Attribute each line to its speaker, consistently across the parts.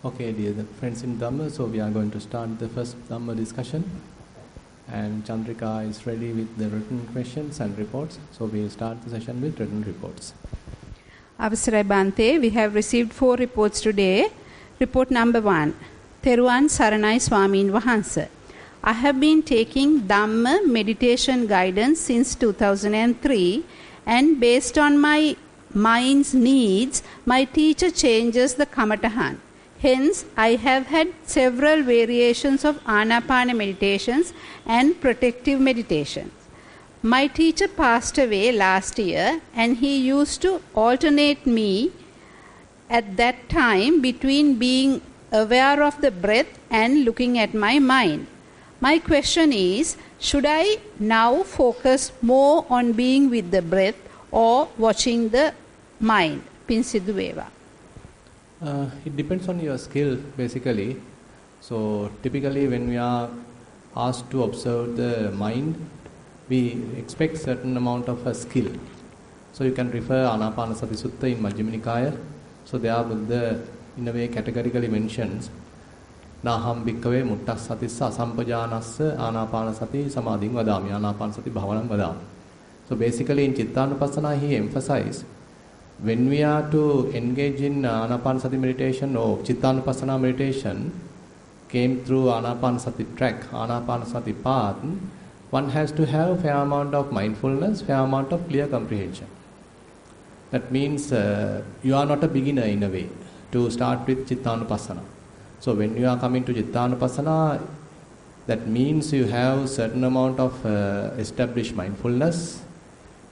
Speaker 1: Okay, dear friends in Dhamma, so we are going to start the first Dhamma discussion. And Chandrika is ready with the written questions and reports. So we will start the session with written reports.
Speaker 2: Avasara Bhante, we have received 4 reports today. Report number 1. Theruvan Saranai Swamin Wahansa. I have been taking Dhamma meditation guidance since 2003, and based on my mind's needs, my teacher changes the Kamatahan. Hence, I have had several variations of Anapana meditations and protective meditations. My teacher passed away last year, and he used to alternate me at that time between being aware of the breath and looking at my mind. My question is, should I now focus more on being with the breath or watching the mind? Pinsidhu Veva.
Speaker 1: It depends on your skill, basically. So typically when we are asked to observe the mind, we expect certain amount of a skill. So you can refer Anapanasati Sutta in Majjhima Nikaya. So there Buddha in a way categorically mentions Naham bhikkave muttas satissa asampajanassa anapanasati samadhin vadami, anapanasati bhavanam vadami. So basically in Chittanupassana he emphasized when we are to engage in Anapanasati meditation or Chittanupassana meditation came through Anapanasati track, Anapanasati path, one has to have fair amount of mindfulness, fair amount of clear comprehension. That means you are not a beginner in a way to start with Chittanupassana. So when you are coming to Chittanupassana, that means you have certain amount of established mindfulness,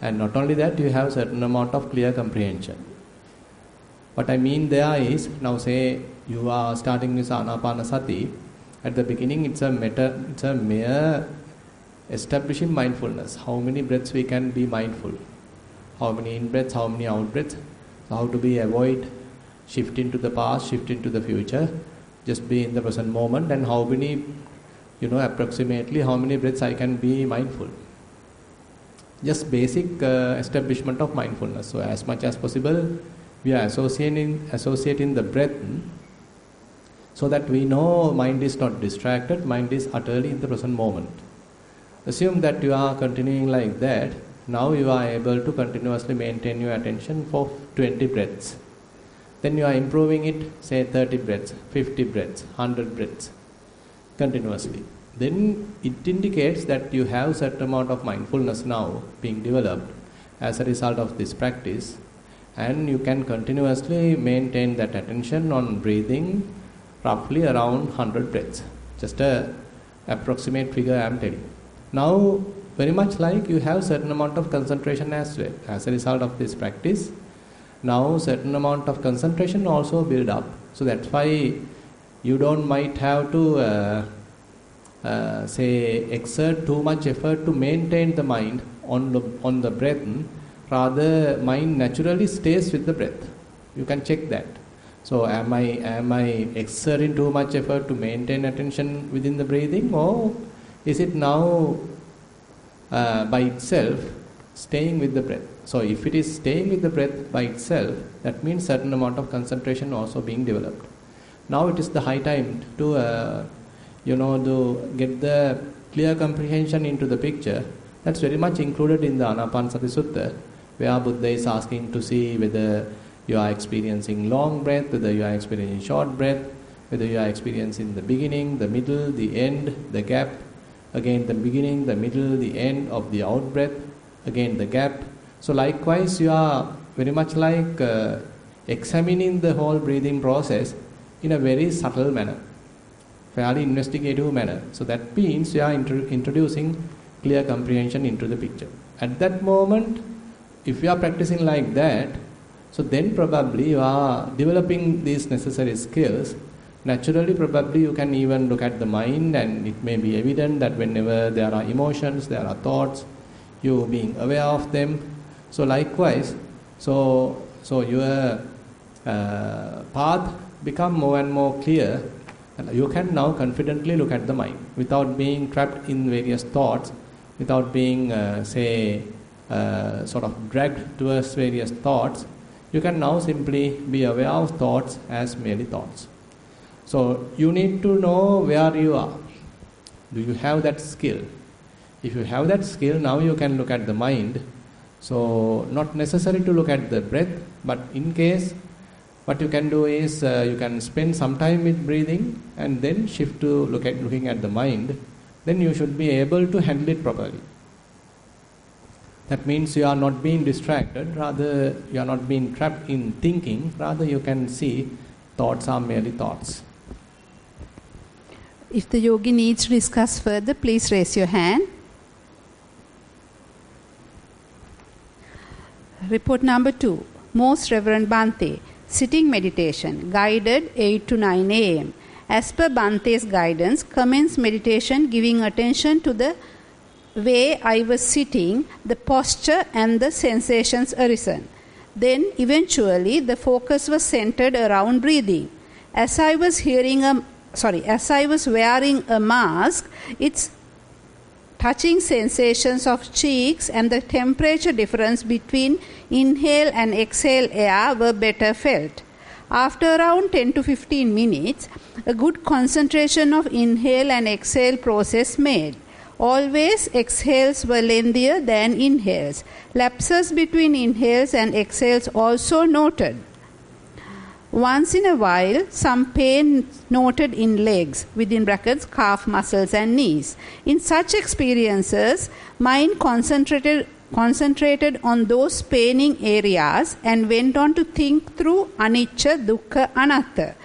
Speaker 1: and not only that, you have certain amount of clear comprehension. What I mean there is, now say you are starting with Anapanasati. At the beginning, it's a mere establishing mindfulness. How many breaths we can be mindful? How many in breaths? How many out breaths? So how to be avoid shift into the past, shift into the future? Just be in the present moment, and how many, approximately how many breaths I can be mindful. Just basic establishment of mindfulness. So as much as possible, we are associating the breath so that we know mind is not distracted, mind is utterly in the present moment. Assume that you are continuing like that. Now you are able to continuously maintain your attention for 20 breaths. Then you are improving it, say 30 breaths, 50 breaths, 100 breaths, continuously. Then it indicates that you have certain amount of mindfulness now being developed as a result of this practice, and you can continuously maintain that attention on breathing roughly around 100 breaths. Just a approximate figure I am telling. Now very much like you have certain amount of concentration as well. As a result of this practice, now certain amount of concentration also build up. So that's why you don't might have to exert too much effort to maintain the mind on the breath. Rather, mind naturally stays with the breath. You can check that. So am I exerting too much effort to maintain attention within the breathing, or is it now by itself staying with the breath? So if it is staying with the breath by itself, that means certain amount of concentration also being developed. Now it is the high time to to get the clear comprehension into the picture. That's very much included in the Anapanasati Sutta, where Buddha is asking to see whether you are experiencing long breath, whether you are experiencing short breath, whether you are experiencing the beginning, the middle, the end, the gap, again the beginning, the middle, the end of the out breath, again the gap. So likewise, you are very much like examining the whole breathing process in a very subtle manner, fairly investigative manner. So that means you are introducing clear comprehension into the picture. At that moment, if you are practicing like that, so then probably you are developing these necessary skills. Naturally, probably you can even look at the mind, and it may be evident that whenever there are emotions, there are thoughts, you being aware of them. So likewise, so your path become more and more clear. You can now confidently look at the mind without being trapped in various thoughts, without being, sort of dragged towards various thoughts. You can now simply be aware of thoughts as merely thoughts. So you need to know where you are. Do you have that skill? If you have that skill, now you can look at the mind. So not necessary to look at the breath, but in case, what you can do is you can spend some time with breathing and then shift to looking at the mind. Then you should be able to handle it properly. That means you are not being distracted, rather you are not being trapped in thinking, rather you can see thoughts are merely thoughts.
Speaker 2: If the yogi needs to discuss further, please raise your hand. Report number 2. Most Reverend Bhante, sitting meditation, guided 8 to 9 a.m. As per Bhante's guidance, commence meditation giving attention to the way I was sitting, the posture and the sensations arisen. Then eventually the focus was centered around breathing. As I was wearing a mask, its touching sensations of cheeks and the temperature difference between inhale and exhale air were better felt. After around 10 to 15 minutes, a good concentration of inhale and exhale process made. Always exhales were lengthier than inhales. Lapses between inhales and exhales also noted. Once in a while, some pain noted in legs, within brackets, calf muscles and knees. In such experiences, mind concentrated on those paining areas and went on to think through anicca, dukkha, anatta.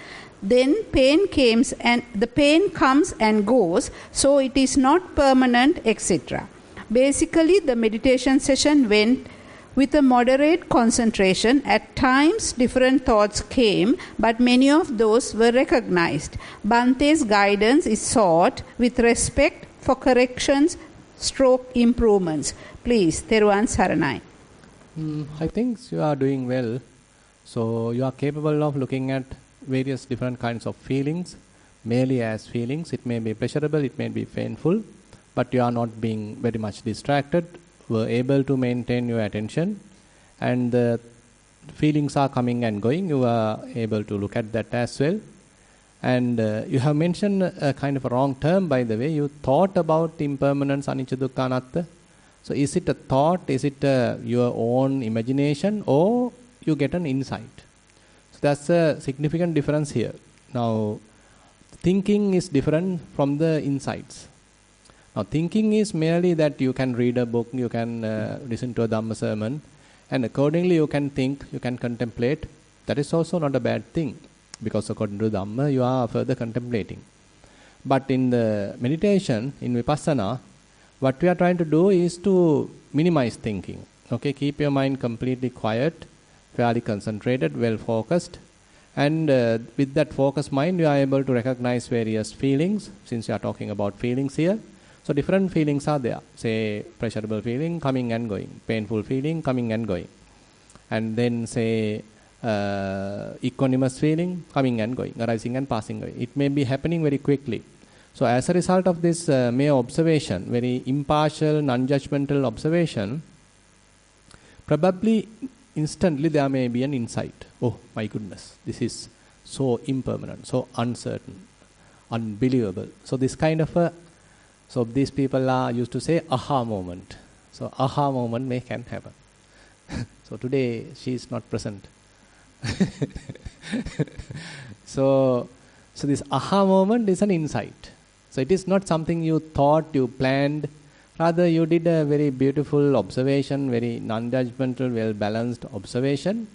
Speaker 2: Then the pain comes and goes, so it is not permanent, etc. Basically, the meditation session went with a moderate concentration. At times, different thoughts came, but many of those were recognized. Bhante's guidance is sought with respect for corrections, improvements. Please, Theruvan Saranai.
Speaker 1: I think you are doing well. So you are capable of looking at various different kinds of feelings, merely as feelings. It may be pleasurable, it may be painful, but you are not being very much distracted. Were able to maintain your attention, and the feelings are coming and going. You are able to look at that as well. And you have mentioned a kind of a wrong term, by the way. You thought about impermanence, anicca, dukkha, anatta. So is it a thought? Is it your own imagination, or you get an insight? So that's a significant difference here. Now, thinking is different from the insights. Now, thinking is merely that you can read a book, you can listen to a Dhamma sermon, and accordingly you can think, you can contemplate. That is also not a bad thing, because according to Dhamma, you are further contemplating. But in the meditation, in Vipassana, what we are trying to do is to minimize thinking. Okay, keep your mind completely quiet, fairly concentrated, well focused, and with that focused mind, you are able to recognize various feelings, since you are talking about feelings here. So different feelings are there. Say pleasurable feeling coming and going, painful feeling coming and going, and then say equanimous feeling coming and going, arising and passing away. It may be happening very quickly. So as a result of this mere observation, very impartial, non-judgmental observation, probably instantly there may be an insight. Oh my goodness, this is so impermanent, so uncertain, unbelievable. So this kind of a So these people are used to say aha moment. So aha moment can happen. So today she is not present. So this aha moment is an insight. So it is not something you thought, you planned. Rather you did a very beautiful observation, very non-judgmental, well-balanced observation.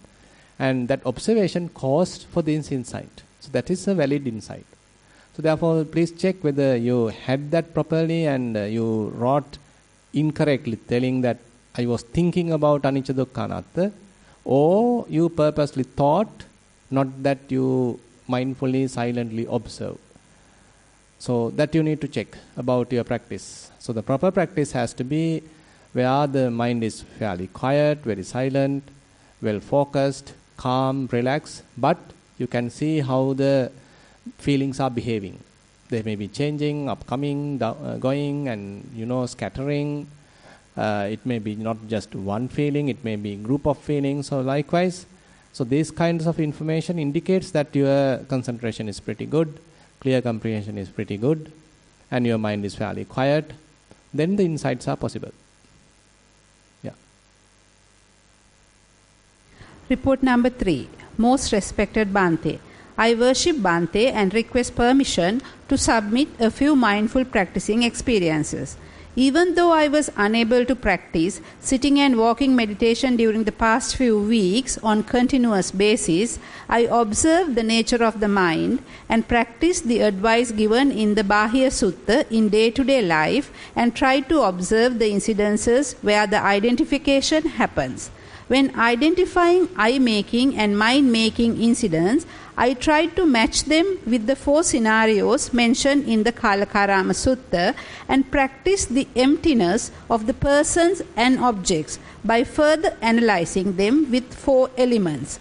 Speaker 1: And that observation caused for this insight. So that is a valid insight. So therefore, please check whether you had that properly and you wrote incorrectly, telling that I was thinking about anicca, dukkha, anatta, or you purposely thought, not that you mindfully, silently observe. So that you need to check about your practice. So the proper practice has to be where the mind is fairly quiet, very silent, well focused, calm, relaxed, but you can see how the feelings are behaving. They may be changing, upcoming, going, and scattering. It may be not just one feeling, it may be a group of feelings. So likewise, So these kinds of information indicates that your concentration is pretty good, clear comprehension is pretty good, and your mind is fairly quiet. Then the insights are possible. Yeah.
Speaker 2: Report number 3. Most respected Bhante, I worship Bhante and request permission to submit a few mindful practicing experiences. Even though I was unable to practice sitting and walking meditation during the past few weeks on continuous basis, I observed the nature of the mind and practiced the advice given in the Bahya Sutta in day-to-day life and tried to observe the incidences where the identification happens. When identifying eye-making and mind-making incidents, I tried to match them with the 4 scenarios mentioned in the Kalakarama Sutta and practice the emptiness of the persons and objects by further analyzing them with 4 elements.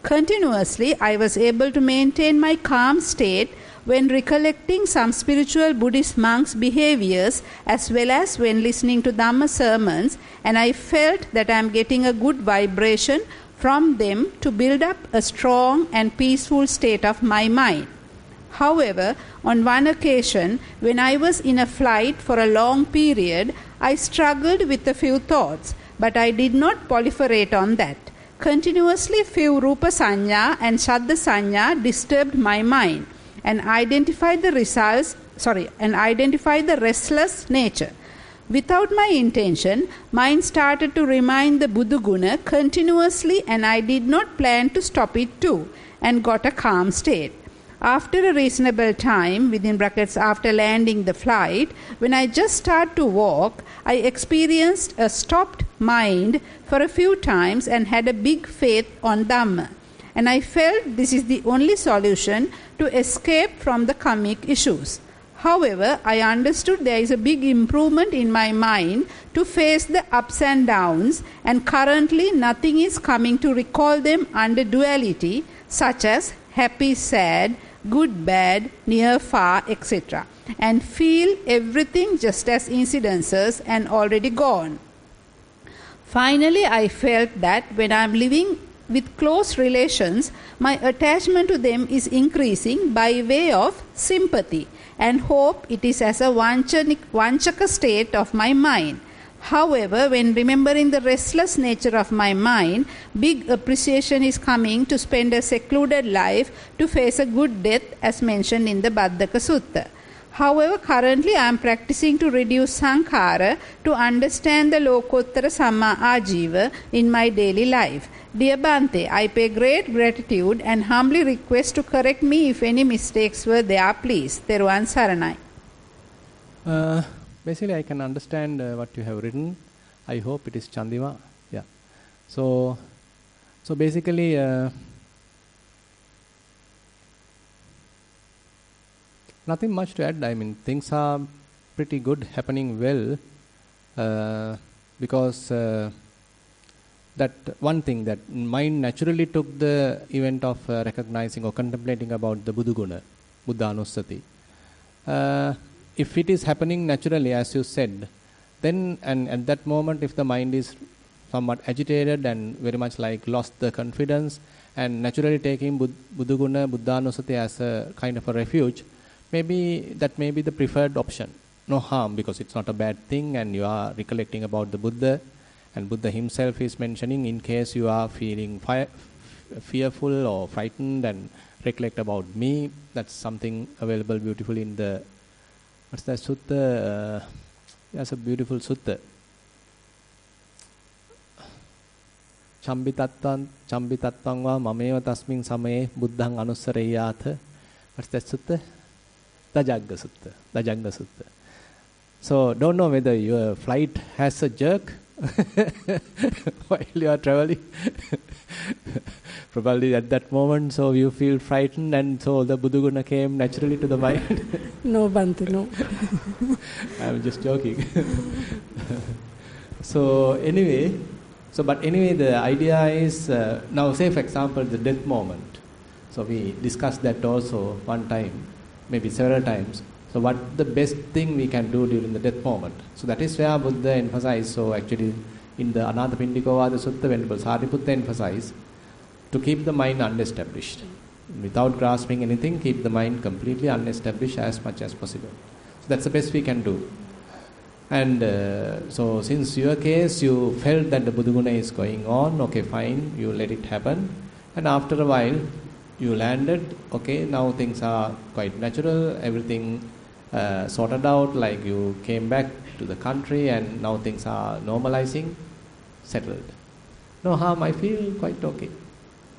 Speaker 2: Continuously, I was able to maintain my calm state when recollecting some spiritual Buddhist monks' behaviors as well as when listening to Dhamma sermons, and I felt that I am getting a good vibration from them to build up a strong and peaceful state of my mind. However, on one occasion, when I was in a flight for a long period, I struggled with a few thoughts, but I did not proliferate on that. Continuously, few Rupa Sanya and Shaddha Sanya disturbed my mind and identified the restless nature. Without my intention, mind started to remind the Buddha Guna continuously, and I did not plan to stop it too, and got a calm state. After a reasonable time, within brackets after landing the flight, when I just started to walk, I experienced a stopped mind for a few times and had a big faith on Dhamma. And I felt this is the only solution to escape from the karmic issues. However, I understood there is a big improvement in my mind to face the ups and downs, and currently nothing is coming to recall them under duality, such as happy, sad, good, bad, near, far, etc., and feel everything just as incidences and already gone. Finally, I felt that when I am living with close relations, my attachment to them is increasing by way of sympathy, and hope it is as a vanchaka state of my mind. However, when remembering the restless nature of my mind, big appreciation is coming to spend a secluded life to face a good death as mentioned in the Baddaka Sutta. However, currently I am practicing to reduce sankhara to understand the Lokottara Samma Ajiva in my daily life. Dear Bhante, I pay great gratitude and humbly request to correct me if any mistakes were there, please. Theruvan Saranai.
Speaker 1: Basically, I can understand what you have written. I hope it is Chandima. Yeah. So basically, nothing much to add. I mean, things are pretty good, happening well, because that one thing that mind naturally took the event of recognizing or contemplating about the Buddha Guna, Buddhanussati. If it is happening naturally, as you said, then and at that moment, if the mind is somewhat agitated and very much like lost the confidence and naturally taking Buddha Guna, Buddhanussati as a kind of a refuge, maybe that may be the preferred option. No harm, because it's not a bad thing and you are recollecting about the Buddha, and Buddha himself is mentioning in case you are feeling fearful or frightened and recollect about me, that's something available beautifully in the, what's that sutta? That's a beautiful sutta. Chambitattang va mameva tasmin samaye buddhang anussareyatha. What's that sutta? Dajagga Sutta. So don't know whether your flight has a jerk while you are traveling. Probably at that moment, so you feel frightened, and so the Buddha Guna came naturally to the mind.
Speaker 3: No, Bhante, no.
Speaker 1: I'm just joking. So anyway, the idea is, now say for example the death moment. So we discussed that also one time, maybe several times. So what the best thing we can do during the death moment? So that is where Buddha emphasized. So actually in the Anathapindikavada Sutta, Venerable Sariputta emphasized to keep the mind unestablished. Without grasping anything, keep the mind completely unestablished as much as possible. So that's the best we can do. And so since your case, you felt that the Buddhaguna is going on, okay, fine, you let it happen. And after a while, you landed, okay, now things are quite natural, everything sorted out, like you came back to the country and now things are normalizing, settled. No harm, I feel quite okay.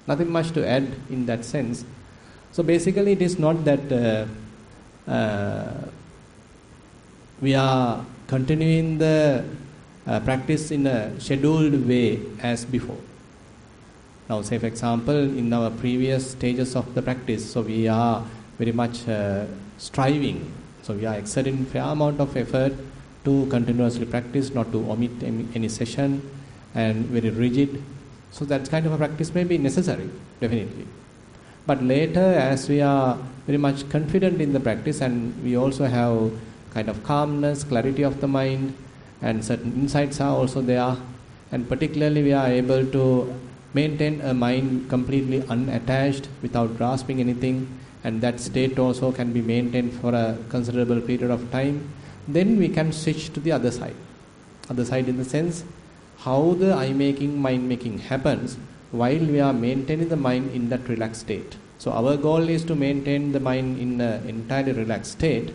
Speaker 1: Nothing much to add in that sense. So basically it is not that we are continuing the practice in a scheduled way as before. Now say for example, in our previous stages of the practice, so we are very much striving. So we are exerting fair amount of effort to continuously practice, not to omit any session, and very rigid. So that kind of a practice may be necessary, definitely. But later, as we are very much confident in the practice and we also have kind of calmness, clarity of the mind, and certain insights are also there, and particularly we are able to maintain a mind completely unattached without grasping anything, and that state also can be maintained for a considerable period of time, then we can switch to the other side. Other side in the sense, how the eye-making, mind-making happens while we are maintaining the mind in that relaxed state. So our goal is to maintain the mind in an entirely relaxed state,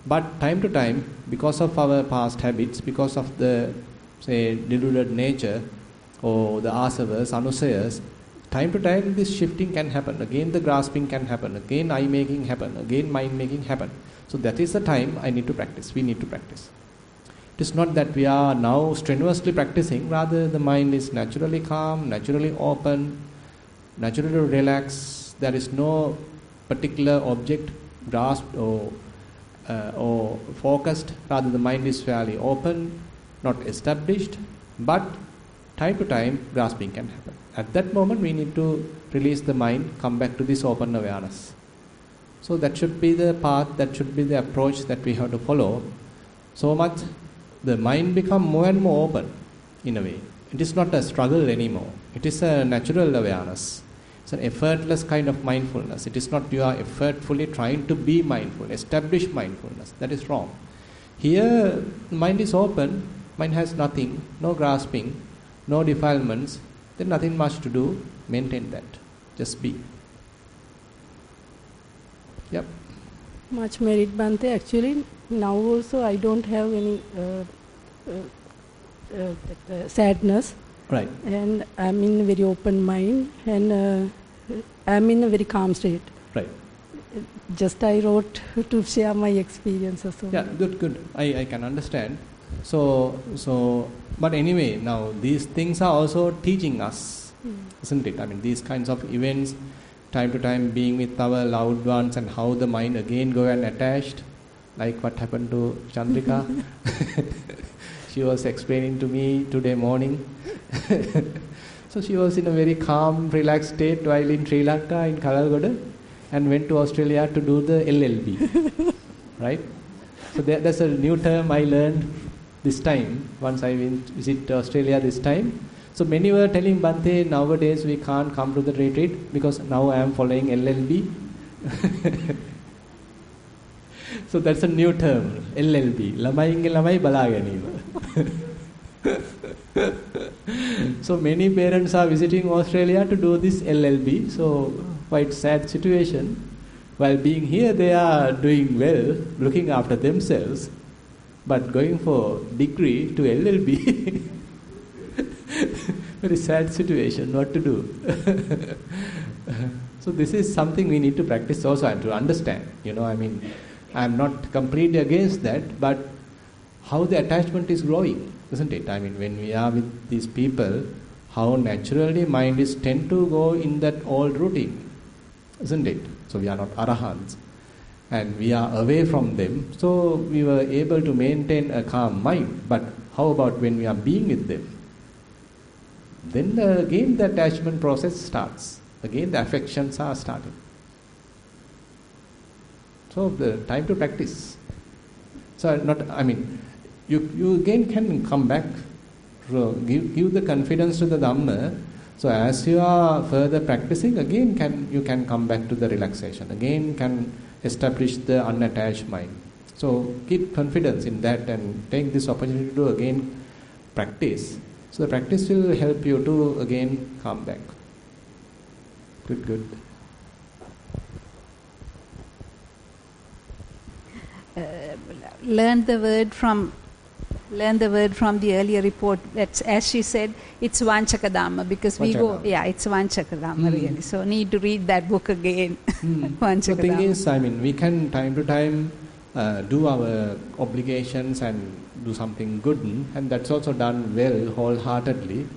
Speaker 1: but time to time, because of our past habits, because of the, say, deluded nature or the asavas, anusayas, time to time this shifting can happen. Again the grasping can happen. Again eye-making happen. Again mind-making happen. So that is the time I need to practice. We need to practice. It is not that we are now strenuously practicing, rather the mind is naturally calm, naturally open, naturally relaxed. There is no particular object grasped or focused, rather the mind is fairly open, not established, but time to time grasping can happen. At that moment we need to release the mind, come back to this open awareness. So that should be the path, that should be the approach that we have to follow. So much the mind become more and more open in a way. It is not a struggle anymore. It is a natural awareness. It's an effortless kind of mindfulness. It is not you are effortfully trying to be mindful, establish mindfulness. That is wrong. Here, mind is open, mind has nothing, no grasping, no defilements, then nothing much to do, maintain that. Just be. Yep.
Speaker 3: Much merit, Bhante. Actually, now also I don't have any sadness.
Speaker 1: Right.
Speaker 3: And I'm in a very open mind and I'm in a very calm state.
Speaker 1: Right.
Speaker 3: Just I wrote to share my experiences.
Speaker 1: Yeah, good. I can understand. So, but anyway, now these things are also teaching us, isn't it? I mean, these kinds of events, time to time being with our loved ones and how the mind again go and attached, like what happened to Chandrika. She was explaining to me today morning. So she was in a very calm, relaxed state while in Sri Lanka, in Kalalgoda, and went to Australia to do the LLB. Right? So that's a new term I learned this time, once I visit Australia this time. So many were telling Bhante, nowadays we can't come to the retreat because now I am following LLB. So that's a new term, LLB. Lamai inge lamai balaganima. So many parents are visiting Australia to do this LLB. So quite sad situation. While being here, they are doing well, looking after themselves, but going for degree to LLB. Very sad situation, what to do. So this is something we need to practice also and to understand. I mean, I am not completely against that, but how the attachment is growing, isn't it? I mean, when we are with these people, how naturally mind is tend to go in that old routine, isn't it? So we are not arahants, and we are away from them. So we were able to maintain a calm mind. But how about when we are being with them? Then again the attachment process starts. Again the affections are starting. So the time to practice. So you again can come back, give the confidence to the Dhamma. So as you are further practicing, again you can come back to the relaxation. Again can establish the unattached mind. So keep confidence in that and take this opportunity to again practice. So the practice will help you to again come back. Good.
Speaker 2: Learn the word from the earlier report. That's, as she said, it's Vanchaka Dhamma, because we go, it's Vanchaka Dhamma really. So need to read that book again. Vanchaka
Speaker 1: the thing
Speaker 2: Dhamma.
Speaker 1: is, we can time to time do our obligations and do something good, and that's also done well, wholeheartedly.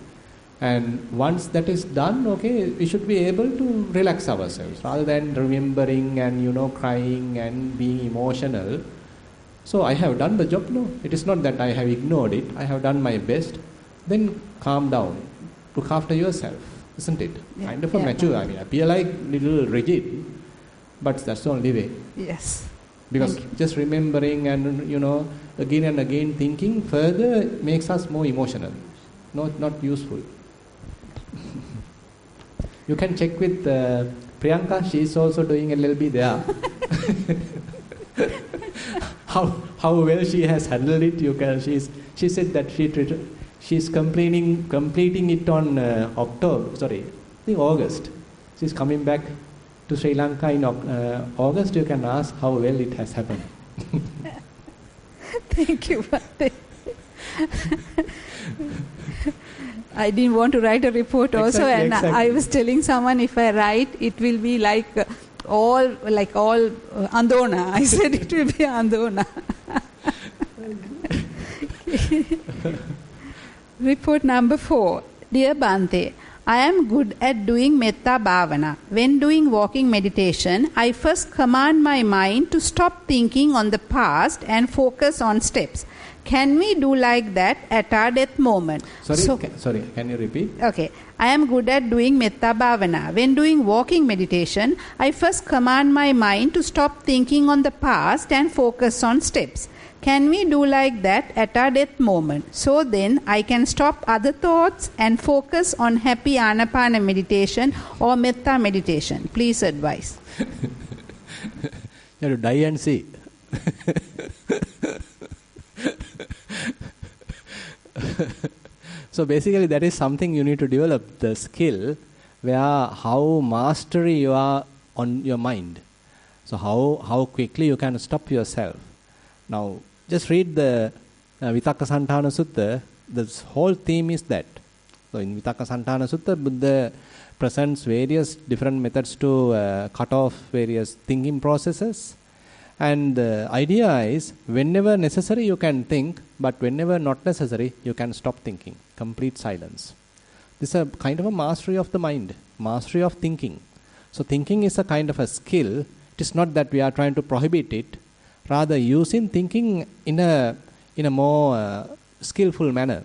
Speaker 1: And once that is done, we should be able to relax ourselves rather than remembering and crying and being emotional. So I have done the job. No, it is not that I have ignored it. I have done my best. Then calm down, look after yourself, isn't it?
Speaker 2: Yeah.
Speaker 1: Kind of a mature. I appear like little rigid, but that's the only way.
Speaker 2: Yes.
Speaker 1: Because just remembering and again and again thinking further makes us more emotional, not useful. You can check with Priyanka. She is also doing LLB there. How well she has handled it. She said that she's completing it on August. She's coming back to Sri Lanka in August. You can ask how well it has happened.
Speaker 2: Thank you. I didn't want to write a report also, and I was telling someone if I write, it will be like all Andona. I said it will be Andona. Report number 4. Dear Bhante, I am good at doing Metta Bhavana. When doing walking meditation, I first command my mind to stop thinking on the past and focus on steps. Can we do like that at our death moment?
Speaker 1: Sorry, can you repeat?
Speaker 2: Okay. I am good at doing Metta Bhavana. When doing walking meditation, I first command my mind to stop thinking on the past and focus on steps. Can we do like that at our death moment? So then I can stop other thoughts and focus on happy Anapana meditation or Metta meditation. Please advise.
Speaker 1: You have to die and see. So basically that is something you need to develop, the skill where how mastery you are on your mind. So how quickly you can stop yourself. Now just read the Vipassana Sutta. The whole theme is that. So in Vipassana Sutta, Buddha presents various different methods to cut off various thinking processes. And the idea is, whenever necessary you can think, but whenever not necessary, you can stop thinking. Complete silence. This is a kind of a mastery of the mind, mastery of thinking. So thinking is a kind of a skill. It is not that we are trying to prohibit it. Rather, using thinking in a more skillful manner.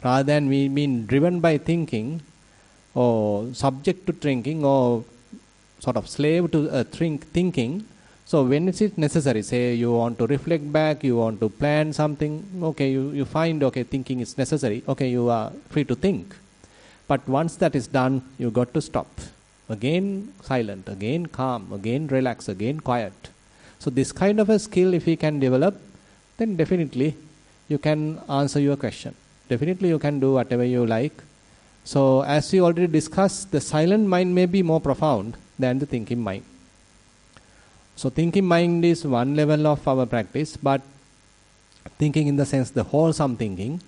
Speaker 1: Rather than we being driven by thinking, or subject to thinking, or sort of slave to thinking. So when is it necessary? Say you want to reflect back, you want to plan something, you find, thinking is necessary, you are free to think. But once that is done, you got to stop. Again silent, again calm, again relax, again quiet. So this kind of a skill if you can develop, then definitely you can answer your question. Definitely you can do whatever you like. So as we already discussed, the silent mind may be more profound than the thinking mind. So thinking mind is one level of our practice, but thinking in the sense the wholesome thinking.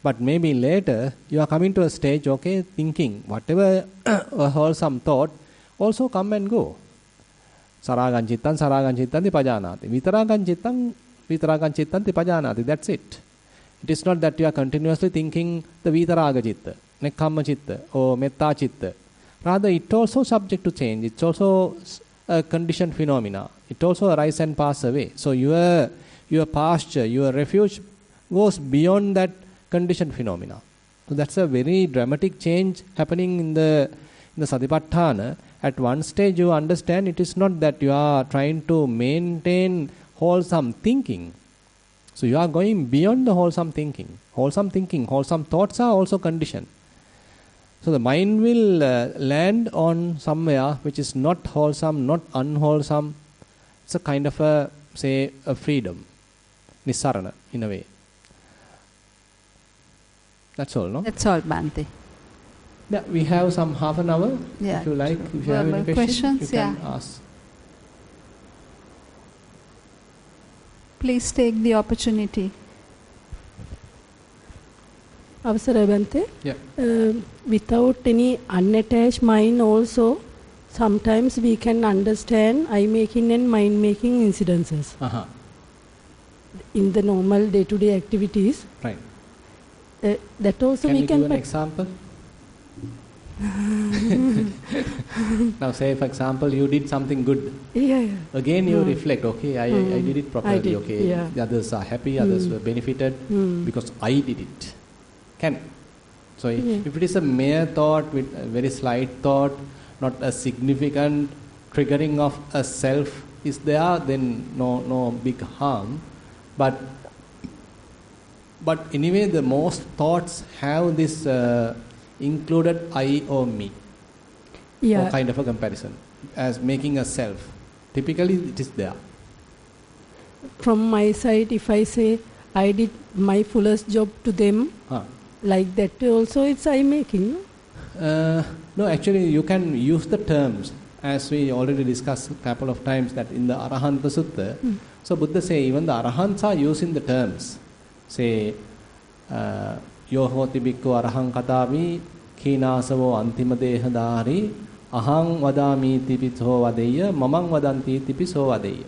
Speaker 1: But maybe later you are coming to a stage, thinking, whatever a wholesome thought, also come and go. Saragan chittan ti pajanati. Vitaragan chittan ti pajanati. That's it. It is not that you are continuously thinking the vitaraga chitta, nekkamma chitta, or metta chitta. Rather, it also subject to change. It's also a conditioned phenomena. It also arises and passes away. So your pasture, your refuge goes beyond that conditioned phenomena. So that's a very dramatic change happening in the Satipatthana. At one stage you understand it is not that you are trying to maintain wholesome thinking. So you are going beyond the wholesome thinking. Wholesome thinking, wholesome thoughts are also conditioned. So the mind will land on somewhere which is not wholesome, not unwholesome. It's a kind of a freedom, Nissarana in a way. That's all, no?
Speaker 2: That's all, Bhante.
Speaker 1: Yeah, we have some half an hour.
Speaker 2: Yeah.
Speaker 1: If you like, if you have any questions, you can ask.
Speaker 2: Please take the opportunity.
Speaker 3: Avasara Bhante?
Speaker 1: Yeah.
Speaker 3: Without any unattached mind also, sometimes we can understand eye-making and mind-making incidences.
Speaker 1: Uh-huh.
Speaker 3: In the normal day-to-day activities.
Speaker 1: Right.
Speaker 3: That also
Speaker 1: can
Speaker 3: we can...
Speaker 1: Give an example? Now say for example you did something good.
Speaker 3: Yeah.
Speaker 1: Again you reflect, okay, I did it properly, okay.
Speaker 3: Yeah.
Speaker 1: The others are happy, others were benefited because I did it. So if it is a mere thought with a very slight thought, not a significant triggering of a self is there, then no big harm. But anyway, the most thoughts have this included I or me, or kind of a comparison, as making a self. Typically, it is there.
Speaker 3: From my side, if I say I did my fullest job to them, like that also it's I making.
Speaker 1: No, actually, you can use the terms as we already discussed a couple of times that in the Arahanta Sutta. So Buddha say even the Arahants are using the terms. Say, yo hoti bhikkhu arahang katami khinasavo antima dehadari ahang vadami tipiso vadeya mamang vadanti tipiso vadeya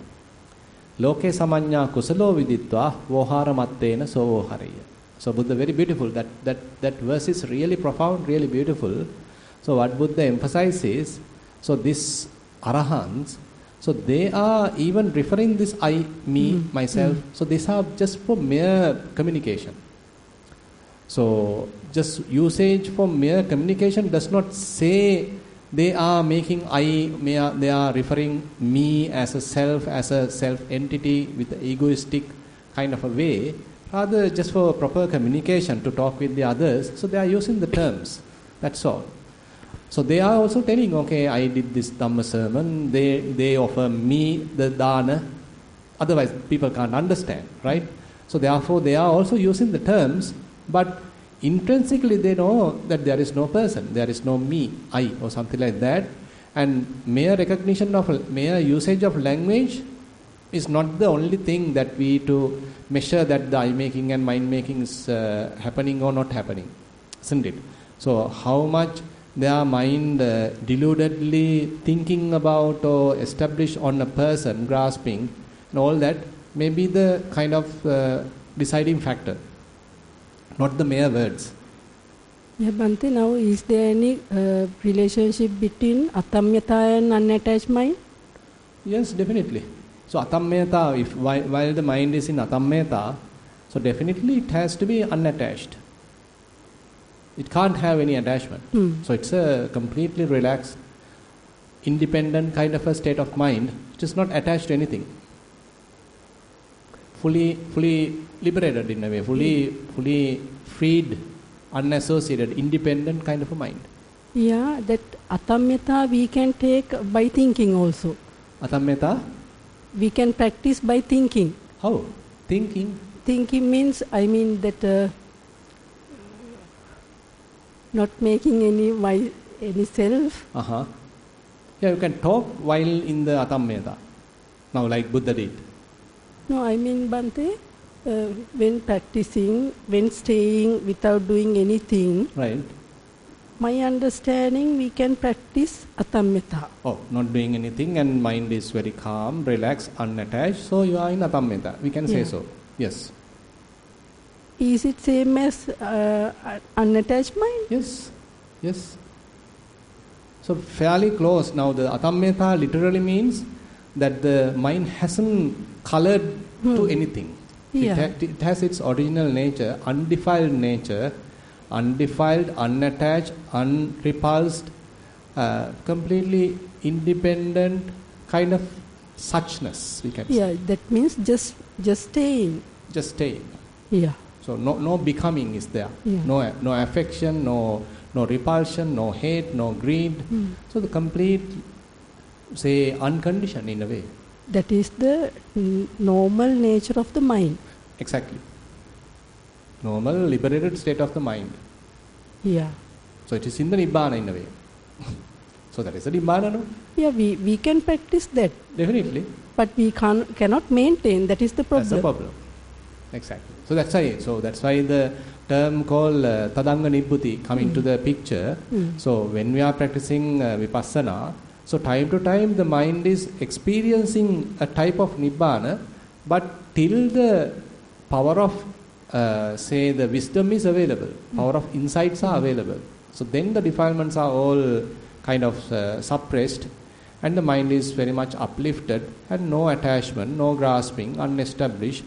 Speaker 1: loke samanya kusalo viditva vohara mattena so vohareya. So Buddha, very beautiful. That verse is really profound, really beautiful. So what Buddha emphasizes, so this arahants, so they are even referring this I, me, myself. So these are just for mere communication. So just usage for mere communication does not say they are making they are referring me as a self entity with an egoistic kind of a way. Rather just for proper communication to talk with the others. So they are using the terms. That's all. So they are also telling, okay, I did this Dhamma sermon. They offer me the dana. Otherwise, people can't understand, right? So therefore, they are also using the terms, but intrinsically they know that there is no person, there is no me, I, or something like that. And mere recognition of, mere usage of language is not the only thing that we to measure that the eye-making and mind-making is happening or not happening, isn't it? So how much their mind deludedly thinking about or established on a person, grasping, and all that may be the kind of deciding factor, not the mere words.
Speaker 3: Yeah, Bhante, now is there any relationship between atamyata and unattached mind?
Speaker 1: Yes, definitely. So atammeta, if while the mind is in atammeta, so definitely it has to be unattached. It can't have any attachment. So it's a completely relaxed, independent kind of a state of mind, which is not attached to anything. Fully liberated in a way, fully freed, unassociated, independent kind of a mind.
Speaker 3: Yeah, that atamyata we can take by thinking also.
Speaker 1: Atammeta?
Speaker 3: We can practice by thinking.
Speaker 1: How? Thinking?
Speaker 3: Thinking means, I mean that not making any self.
Speaker 1: Yeah, you can talk while in the atammeta. Now, like Buddha did.
Speaker 3: No, I mean, Bhante, when practicing, when staying without doing anything,
Speaker 1: right?
Speaker 3: My understanding, we can practice atammeta.
Speaker 1: Oh, not doing anything and mind is very calm, relaxed, unattached. So you are in atammeta. We can say so. Yes.
Speaker 3: Is it same as unattached mind?
Speaker 1: Yes. Yes. So fairly close. Now the atammeta literally means that the mind hasn't colored to anything. It has its original nature, undefiled nature, undefiled, unattached, unrepulsed, completely independent kind of suchness, we can say.
Speaker 3: Yeah, that means just staying.
Speaker 1: Just staying.
Speaker 3: Yeah.
Speaker 1: So no becoming is there.
Speaker 3: Yeah.
Speaker 1: No affection, no no repulsion, no hate, no greed. So the complete, say, unconditioned in a way.
Speaker 3: That is the normal nature of the mind.
Speaker 1: Exactly. Normal, liberated state of the mind.
Speaker 3: Yeah.
Speaker 1: So it is in the Nibbana in a way. So that is the Nibbana, no?
Speaker 3: Yeah, we can practice that.
Speaker 1: Definitely.
Speaker 3: But we cannot maintain. That is the problem.
Speaker 1: That's the problem. Exactly. So that's why the term called Tadanga Nibbhuti come into the picture. So when we are practicing Vipassana, so time to time the mind is experiencing a type of Nibbana, but till the power of, say, the wisdom is available, power of insights are available. So then the defilements are all kind of suppressed, and the mind is very much uplifted, and no attachment, no grasping, unestablished.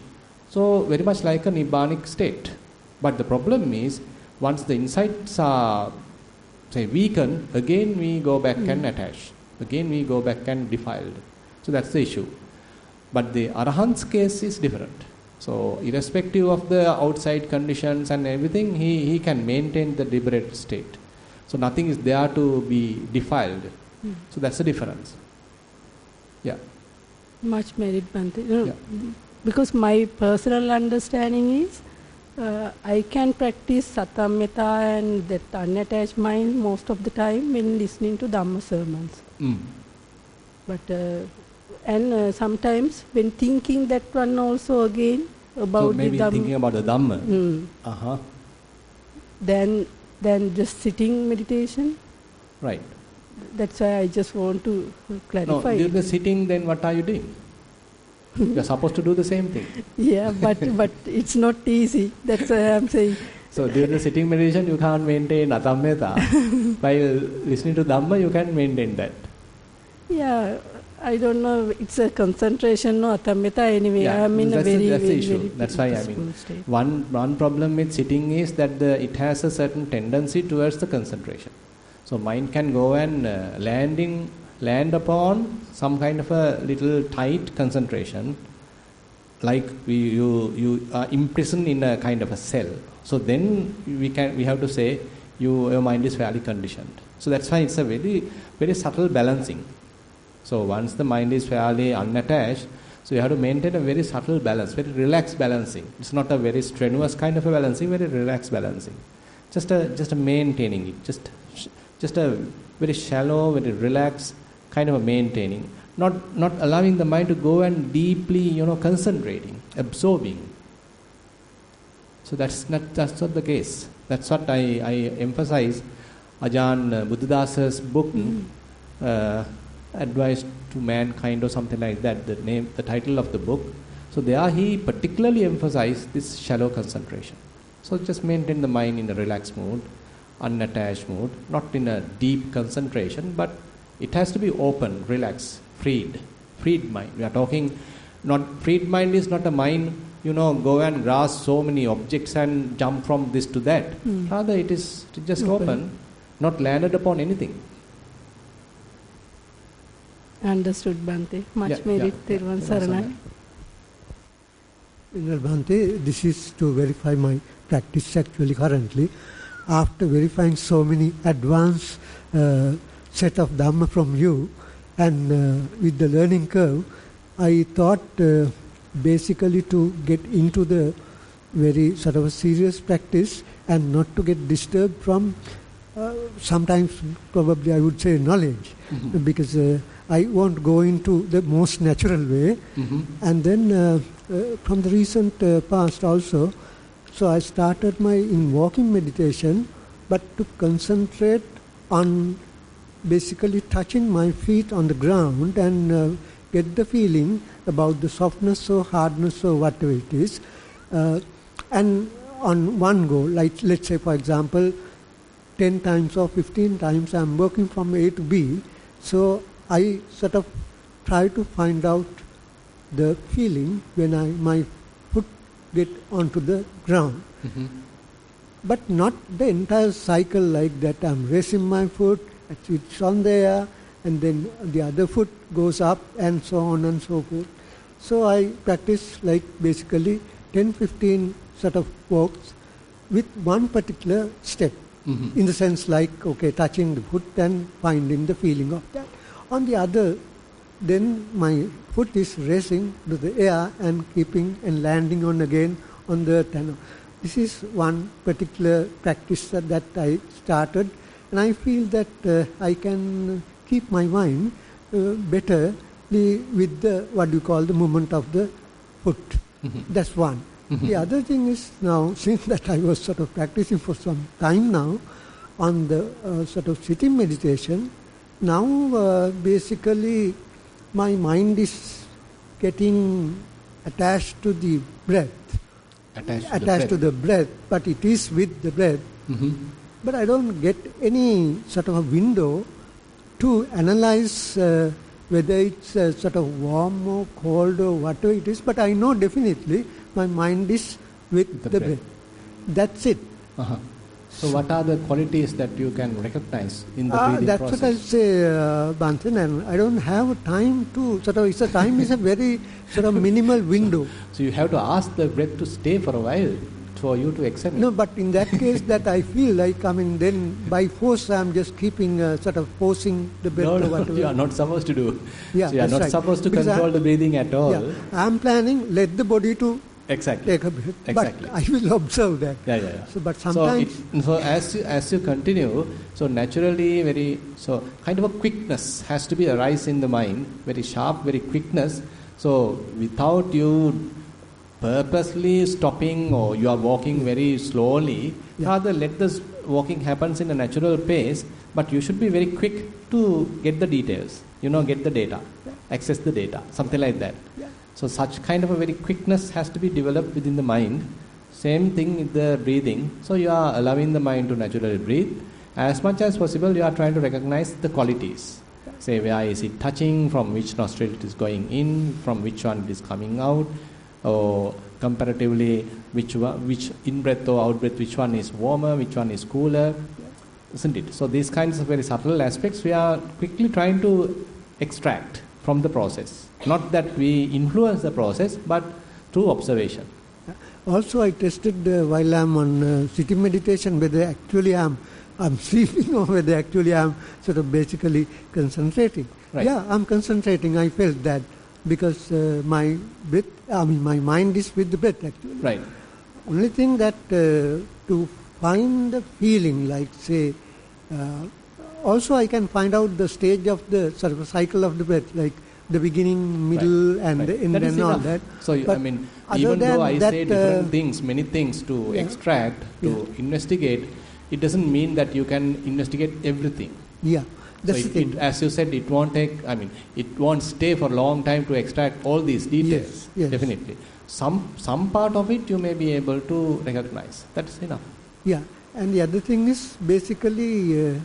Speaker 1: So very much like a Nibbanic state. But the problem is, once the insights are, say, weakened, again we go back and attach. Again we go back and defiled. So that's the issue. But the Arahant's case is different. So irrespective of the outside conditions and everything, he can maintain the liberated state. So nothing is there to be defiled. So that's the difference. Yeah.
Speaker 3: Much merit, Bhante.
Speaker 1: Yeah.
Speaker 3: Because my personal understanding is, I can practice Satamyata and that unattached mind most of the time when listening to Dhamma sermons. But and sometimes when thinking that one also again about
Speaker 1: so maybe
Speaker 3: the Dhamma,
Speaker 1: thinking about the Dhamma.
Speaker 3: Then just sitting meditation.
Speaker 1: Right.
Speaker 3: That's why I just want to clarify.
Speaker 1: No, during the sitting, then what are you doing? You are supposed to do the same thing.
Speaker 3: Yeah, but it's not easy. That's why I'm saying.
Speaker 1: So during the sitting meditation, you can't maintain Atammeta. While listening to Dhamma, you can maintain that.
Speaker 3: Yeah, I don't know. It's a concentration, no Atammeta anyway.
Speaker 1: Yeah,
Speaker 3: I'm in
Speaker 1: that's
Speaker 3: a very,
Speaker 1: the
Speaker 3: very,
Speaker 1: issue.
Speaker 3: very
Speaker 1: That's why I mean, one problem with sitting is that it has a certain tendency towards the concentration. So mind can go and land upon some kind of a little tight concentration, like you are imprisoned in a kind of a cell. So then we have to say your mind is fairly conditioned. So that's why it's a very, very subtle balancing. So once the mind is fairly unattached, so you have to maintain a very subtle balance, very relaxed balancing. It's not a very strenuous kind of a balancing, very relaxed balancing. Just a maintaining it, just a very shallow, very relaxed kind of a maintaining. Not allowing the mind to go and deeply, concentrating, absorbing. So that's not the case. That's what I emphasize. Ajahn Buddhadasa's book, Advice to Mankind or something like that, the title of the book. So there he particularly emphasized this shallow concentration. So just maintain the mind in a relaxed mood, unattached mood, not in a deep concentration, but it has to be open, relaxed, freed mind. We are talking, freed mind is not a mind, go and grasp so many objects and jump from this to that. Rather it is just open, not landed upon anything.
Speaker 3: Understood, Bhante. Much merit, Thero Saranai.
Speaker 4: Bhante, this is to verify my practice actually currently. After verifying so many advanced set of Dhamma from you, and with the learning curve, I thought basically to get into the very sort of a serious practice and not to get disturbed from sometimes probably I would say knowledge, because I won't go into the most natural way. And then from the recent past also, so I started my in walking meditation, but to concentrate on basically touching my feet on the ground and get the feeling about the softness or hardness or whatever it is. And on one go, like let's say for example, 10 times or 15 times I'm working from A to B, so I sort of try to find out the feeling when my foot get onto the ground. But not the entire cycle like that. I'm raising my foot, it's on there, and then the other foot goes up and so on and so forth. So I practice like basically 10-15 sort of walks with one particular step. in the sense like, okay, touching the foot and finding the feeling of that. On the other, then my foot is racing to the air and keeping and landing on again on the earth. This is one particular practice that I started, and I feel that I can keep my mind better with the, what you call, the movement of the foot. That's one. The other thing is now, since that I was sort of practicing for some time now on the sort of sitting meditation, now basically my mind is getting attached to the breath. Attached to the breath, but it is with the breath. But I don't get any sort of a window to analyze whether it's sort of warm or cold or whatever it is, but I know definitely my mind is with the breath. That's it.
Speaker 1: So what are the qualities that you can recognize in the breathing
Speaker 4: that's
Speaker 1: process?
Speaker 4: What I say, Bhantan, and I don't have time to sort of, time is a very sort of minimal window.
Speaker 1: So you have to ask the breath to stay for a while for you to accept it.
Speaker 4: No, but in that case that I feel like, then by force I'm just keeping sort of forcing the breath or whatever.
Speaker 1: You are not supposed to do.
Speaker 4: Yeah,
Speaker 1: so you are not supposed to control the breathing at all.
Speaker 4: Yeah, I'm planning, let the body to
Speaker 1: exactly.
Speaker 4: take a breath.
Speaker 1: Exactly.
Speaker 4: But I will observe that.
Speaker 1: Yeah.
Speaker 4: So, but sometimes...
Speaker 1: So as you continue, so naturally kind of a quickness has to be arise in the mind, very sharp, very quickness. So without you purposely stopping or you are walking very slowly, rather let this walking happens in a natural pace, but you should be very quick to get the details, get the data, access the data, something like that. So such kind of a very quickness has to be developed within the mind. Same thing with the breathing. So you are allowing the mind to naturally breathe. As much as possible, you are trying to recognize the qualities. Say, where is it touching, from which nostril it is going in, from which one it is coming out, or comparatively, which in-breath or out-breath, which one is warmer, which one is cooler, isn't it? So these kinds of very subtle aspects we are quickly trying to extract from the process. Not that we influence the process, but through observation.
Speaker 4: Also, I tested while I'm on sitting meditation whether actually I'm sleeping or whether actually I'm sort of basically concentrating.
Speaker 1: Right.
Speaker 4: Yeah, I'm concentrating. I felt that because my mind is with the breath actually.
Speaker 1: Right.
Speaker 4: Only thing that to find the feeling, like say, also I can find out the stage of the sort of cycle of the breath, like the beginning, middle, and the end, and all that.
Speaker 1: So, even though I say different things, many things to extract, to investigate, it doesn't mean that you can investigate everything.
Speaker 4: Yeah, that's
Speaker 1: so
Speaker 4: the thing.
Speaker 1: As you said, it won't take, it won't stay for a long time to extract all these details.
Speaker 4: Yes.
Speaker 1: Definitely. Some part of it you may be able to recognize. That's enough.
Speaker 4: Yeah, and the other thing is basically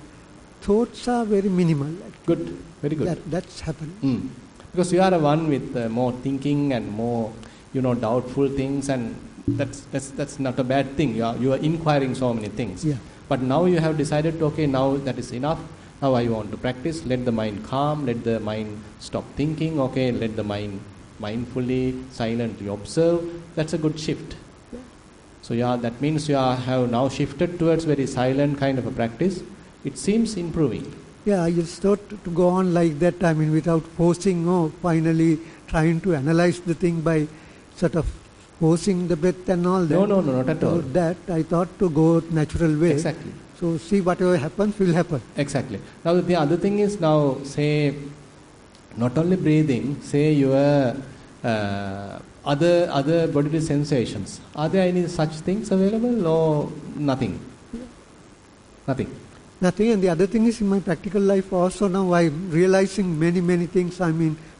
Speaker 4: thoughts are very minimal.
Speaker 1: Good, very good.
Speaker 4: That's happening.
Speaker 1: Because you are a one with more thinking and more, doubtful things, and that's not a bad thing. You are inquiring so many things.
Speaker 4: Yeah.
Speaker 1: But now you have decided, okay, now that is enough. Now I want to practice. Let the mind calm. Let the mind stop thinking. Okay, let the mind mindfully, silently observe. That's a good shift.
Speaker 4: Yeah.
Speaker 1: So that means you have now shifted towards very silent kind of a practice. It seems improving.
Speaker 4: Yeah, I just thought to go on like that, without forcing or finally trying to analyze the thing by sort of forcing the breath and all that.
Speaker 1: No, not at all.
Speaker 4: That I thought to go natural way.
Speaker 1: Exactly.
Speaker 4: So see whatever happens will happen.
Speaker 1: Exactly. Now the other thing is now, say, not only breathing, say your other bodily sensations. Are there any such things available or nothing? Nothing.
Speaker 4: Nothing, and the other thing is in my practical life also now I'm realizing many things,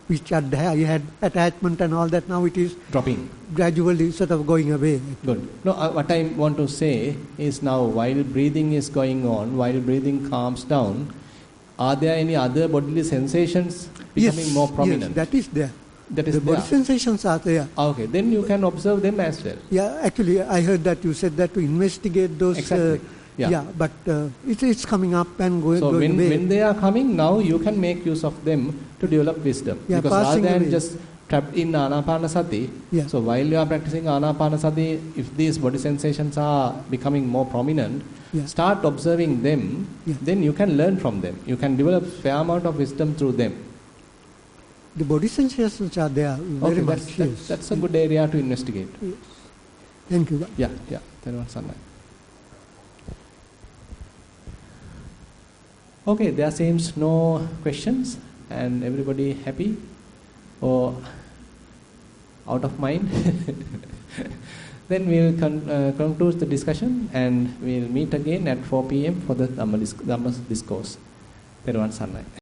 Speaker 4: which I had attachment and all that, now it is
Speaker 1: dropping.
Speaker 4: Gradually sort of going away.
Speaker 1: Good. No, what I want to say is now while breathing is going on, while breathing calms down, are there any other bodily sensations becoming more prominent?
Speaker 4: Yes, that is there.
Speaker 1: That is
Speaker 4: the
Speaker 1: there.
Speaker 4: body sensations are there.
Speaker 1: Okay, then you can observe them as well.
Speaker 4: Yeah, actually I heard that you said that to investigate those.
Speaker 1: Exactly.
Speaker 4: But it's coming up and going away. So
Speaker 1: when they are coming, now you can make use of them to develop wisdom. Because rather than just trapped in Anapanasati.
Speaker 4: Yeah.
Speaker 1: So while you are practicing Anapanasati, if these body sensations are becoming more prominent,
Speaker 4: Yeah.
Speaker 1: start observing them,
Speaker 4: Yeah.
Speaker 1: then you can learn from them. You can develop fair amount of wisdom through them.
Speaker 4: The body sensations are there very
Speaker 1: Okay,
Speaker 4: much. Yes.
Speaker 1: that's a good area to investigate.
Speaker 4: Yes. Thank you.
Speaker 1: Yeah. Thero Sanai. Okay, there seems no questions and everybody happy or out of mind. Then we will conclude the discussion and we will meet again at 4 p.m. for the Dhamma discourse. Thero Sanai.